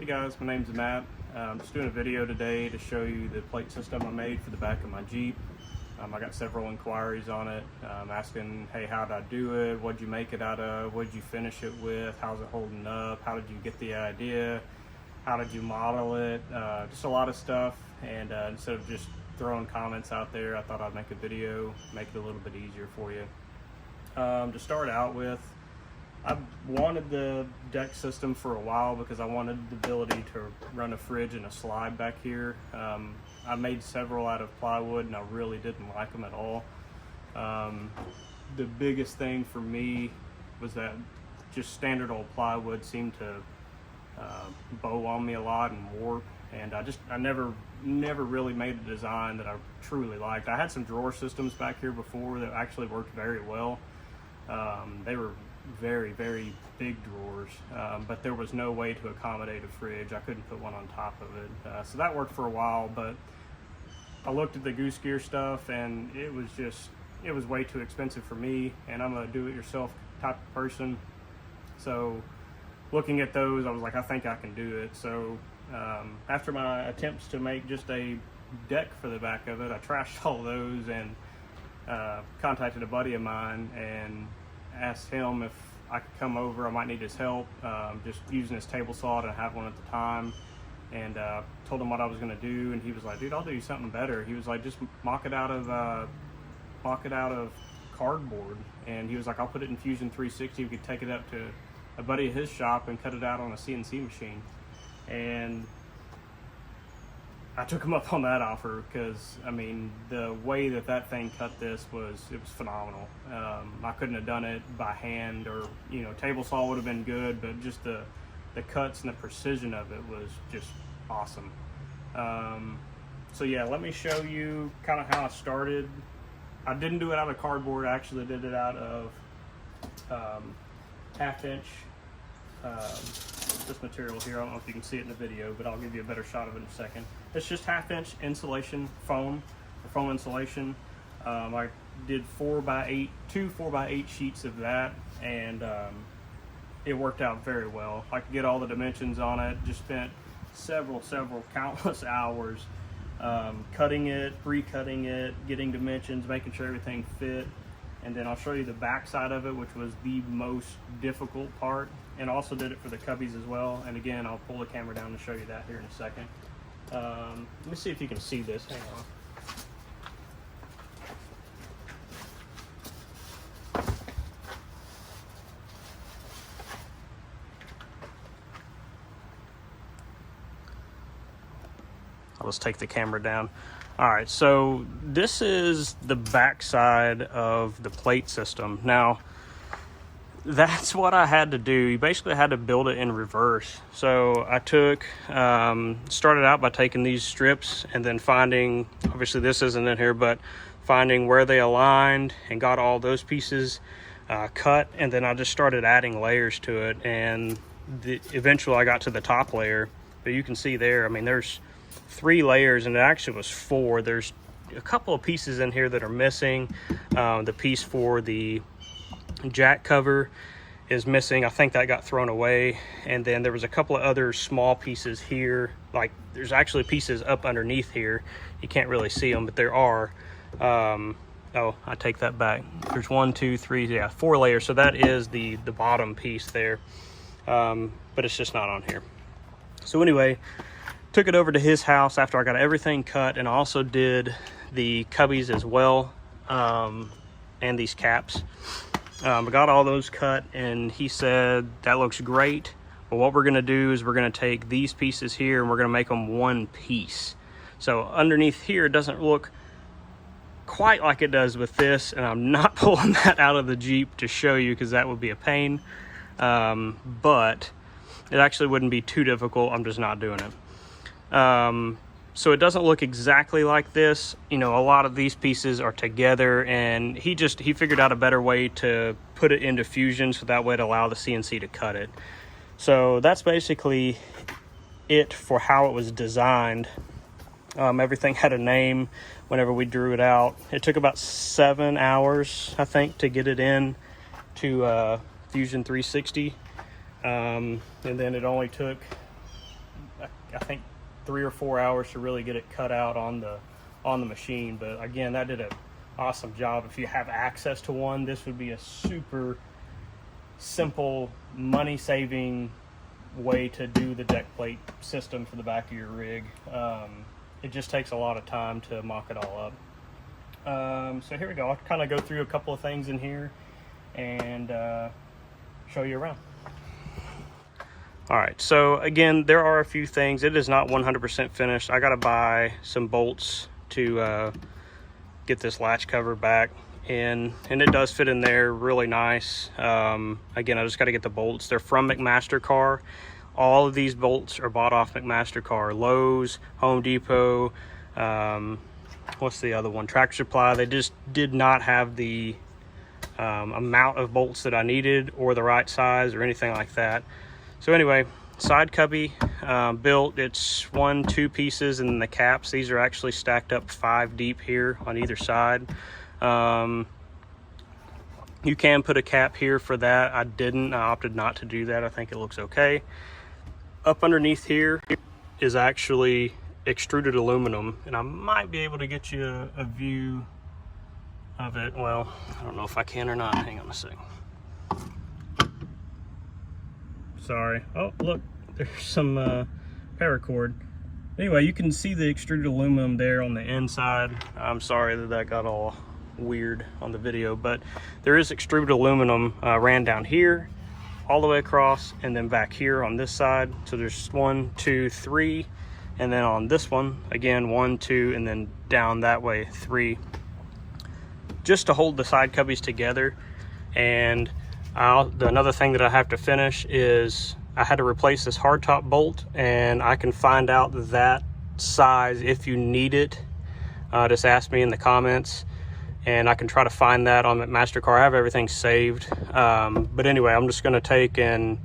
Hey guys, my name's Matt. I'm just doing a video today to show you the plate system I made for the back of my Jeep. I got several inquiries on it, asking, hey, how did I do it? What'd you make it out of? What'd you finish it with? How's it holding up? How did you get the idea? How did you model it? Just a lot of stuff. And instead of just throwing comments out there, I thought I'd make a video, make it a little bit easier for you. To start out with, I've wanted the deck system for a while because I wanted the ability to run a fridge and a slide back here. I made several out of plywood and I really didn't like them at all. The biggest thing for me was that just standard old plywood seemed to bow on me a lot and warp, and I never really made a design that I truly liked. I had some drawer systems back here before that actually worked very well. They were very big drawers, but there was no way to accommodate a fridge. I couldn't put one on top of it, so that worked for a while. But I looked at the goose gear stuff and it was way too expensive for me, and I'm a do-it-yourself type of person. So looking at those, I was like, I think I can do it. So after my attempts to make just a deck for the back of it, I trashed all those and contacted a buddy of mine and asked him if I could come over. I might need his help, just using his table saw. I didn't have one at the time, and told him what I was going to do, and he was like, dude, I'll do you something better. He was like, just mock it out of cardboard, and he was like, I'll put it in Fusion 360. We could take it up to a buddy of his shop and cut it out on a CNC machine. And I took him up on that offer because, I mean, the way that thing cut this was phenomenal. I couldn't have done it by hand, or, you know, table saw would have been good, but just the cuts and the precision of it was just awesome. So yeah, let me show you kind of how I started. I didn't do it out of cardboard. I actually did it out of half-inch this material here. I don't know if you can see it in the video, but I'll give you a better shot of it in a second. It's just half-inch insulation foam, or foam insulation. I did 4x8, two 4x8 sheets of that, and it worked out very well. I could get all the dimensions on it. Just spent several countless hours cutting it, re-cutting it, getting dimensions, making sure everything fit. And then I'll show you the back side of it, which was the most difficult part, and also did it for the cubbies as well. And again, I'll pull the camera down to show you that here in a second. Let me see if you can see this. Hang on. I'll just take the camera down. All right, so this is the back side of the plate system. Now, that's what I had to do. You basically had to build it in reverse. So I started out by taking these strips and then finding, obviously this isn't in here, but finding where they aligned and got all those pieces cut. And then I just started adding layers to it. And eventually I got to the top layer. But you can see there, I mean, there's 3 layers, and it actually was 4. There's a couple of pieces in here that are missing. The piece for the jack cover is missing. I think that got thrown away. And then there was a couple of other small pieces here. Like, there's actually pieces up underneath here. You can't really see them, but there are. Oh, I take that back. There's 1, 2, 3, yeah, 4 layers. So that is the bottom piece there. But it's just not on here. So anyway, took it over to his house after I got everything cut, and I also did the cubbies as well, and these caps. I got all those cut, and he said, that looks great, but what we're gonna do is we're gonna take these pieces here and we're gonna make them one piece. So underneath here, it doesn't look quite like it does with this, and I'm not pulling that out of the Jeep to show you because that would be a pain, but it actually wouldn't be too difficult. I'm just not doing it. So it doesn't look exactly like this. You know, a lot of these pieces are together, and he figured out a better way to put it into Fusion so that way to allow the CNC to cut it. So that's basically it for how it was designed. Everything had a name whenever we drew it out. It took about 7 hours, I think, to get it in to Fusion 360. And then it only took I think 3 or 4 hours to really get it cut out on the machine. But again, that did an awesome job. If you have access to one, this would be a super simple, money saving way to do the deck plate system for the back of your rig. It just takes a lot of time to mock it all up. So here we go. I'll kind of go through a couple of things in here and show you around. All right, so again, there are a few things. It is not 100% finished. I gotta buy some bolts to get this latch cover back in, and it does fit in there really nice. Again, I just got to get the bolts. They're from McMaster-Carr. All of these bolts are bought off McMaster-Carr. Lowe's, Home Depot, what's the other one, Tractor Supply. They just did not have the amount of bolts that I needed or the right size or anything like that. So anyway, side cubby built. It's 2 pieces, and then the caps, these are actually stacked up 5 deep here on either side. You can put a cap here for that. I didn't. I opted not to do that. I think it looks okay. Up underneath here is actually extruded aluminum, and I might be able to get you a view of it. Well, I don't know if I can or not. Hang on a second. Sorry. Oh, look, there's some paracord. Anyway, you can see the extruded aluminum there on the inside. I'm sorry that got all weird on the video, but there is extruded aluminum ran down here all the way across, and then back here on this side. So there's 1, 2, 3, and then on this one again 1, 2, and then down that way 3, just to hold the side cubbies together. And another thing that I have to finish is I had to replace this hardtop bolt, and I can find out that size if you need it. Just ask me in the comments, and I can try to find that on McMaster-Carr. I have everything saved. But anyway, I'm just going to take and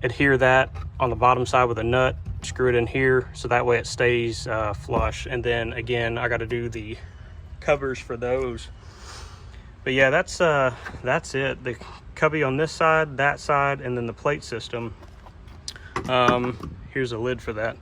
adhere that on the bottom side with a nut, screw it in here so that way it stays flush. And then again, I got to do the covers for those. But yeah, that's it. The cubby on this side, that side, and then the plate system. Here's a lid for that.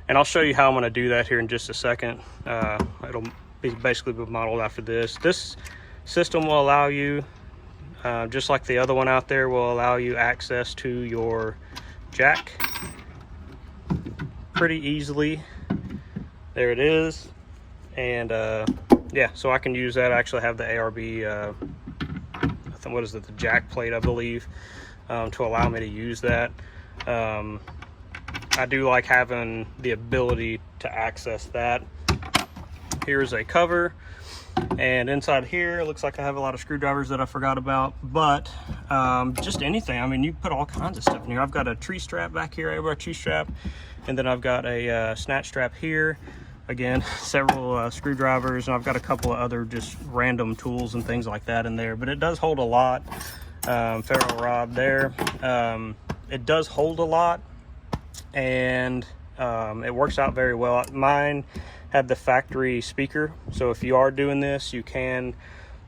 And I'll show you how I'm going to do that here in just a second. It'll be basically modeled after this. This system will allow you, just like the other one out there, will allow you access to your jack pretty easily. There it is. And yeah, so I can use that. I actually have the ARB, what is it, the jack plate, I believe, to allow me to use that. I do like having the ability to access that. Here's a cover, and inside here it looks like I have a lot of screwdrivers that I forgot about, but just anything. I mean, you put all kinds of stuff in here. I've got a tree strap back here, a tree strap, and then I've got a snatch strap here. Again, several screwdrivers, and I've got a couple of other just random tools and things like that in there, but it does hold a lot. Ferro rod there. It does hold a lot, and it works out very well. Mine had the factory speaker, so if you are doing this, you can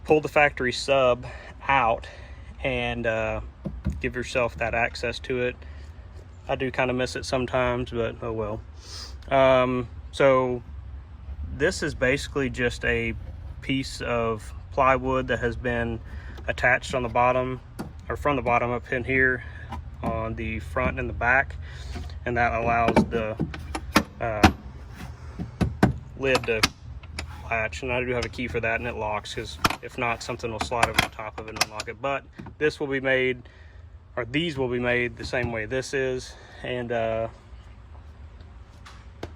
pull the factory sub out and give yourself that access to it. I do kind of miss it sometimes, but oh well. So this is basically just a piece of plywood that has been attached on the bottom, or from the bottom up in here on the front and the back, and that allows the lid to latch. And I do have a key for that, and it locks, because if not, something will slide over the top of it and unlock it. But this will be made, or these will be made the same way this is. And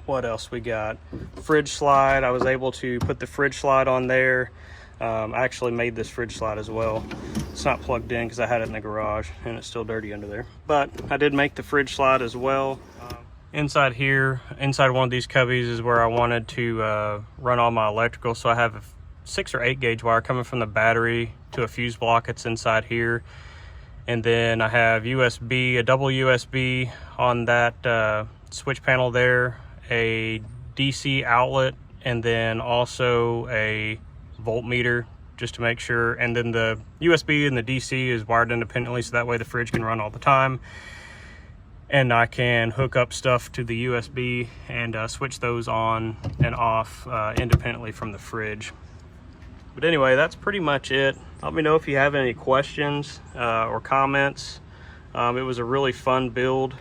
what else we got? Fridge slide. I was able to put the fridge slide on there. I actually made this fridge slide as well. It's not plugged in because I had it in the garage and it's still dirty under there, but I did make the fridge slide as well. Inside here, inside one of these cubbies, is where I wanted to run all my electrical. So I have a 6 or 8 gauge wire coming from the battery to a fuse block that's inside here, and then I have USB, a double USB on that switch panel there, a DC outlet, and then also a voltmeter, just to make sure. And then the USB and the DC is wired independently, so that way the fridge can run all the time. and I can hook up stuff to the USB and switch those on and off independently from the fridge. But anyway, that's pretty much it. Let me know if you have any questions or comments. It was a really fun build.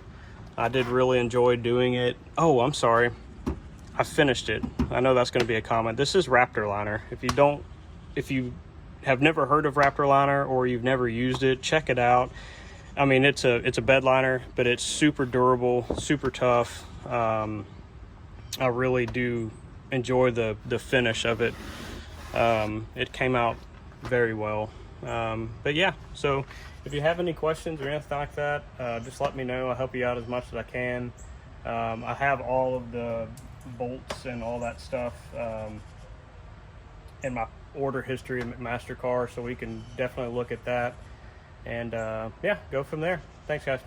I did really enjoy doing it. Oh, I'm sorry. I finished it. I know that's going to be a comment. This is Raptor Liner. If you have never heard of Raptor Liner or you've never used it, check it out. I mean, it's a bed liner, but it's super durable, super tough. I really do enjoy the finish of it. It came out very well. But yeah, so if you have any questions or anything like that, just let me know. I'll help you out as much as I can. I have all of the bolts and all that stuff in my order history at MasterCar, so we can definitely look at that and yeah, go from there. Thanks, guys.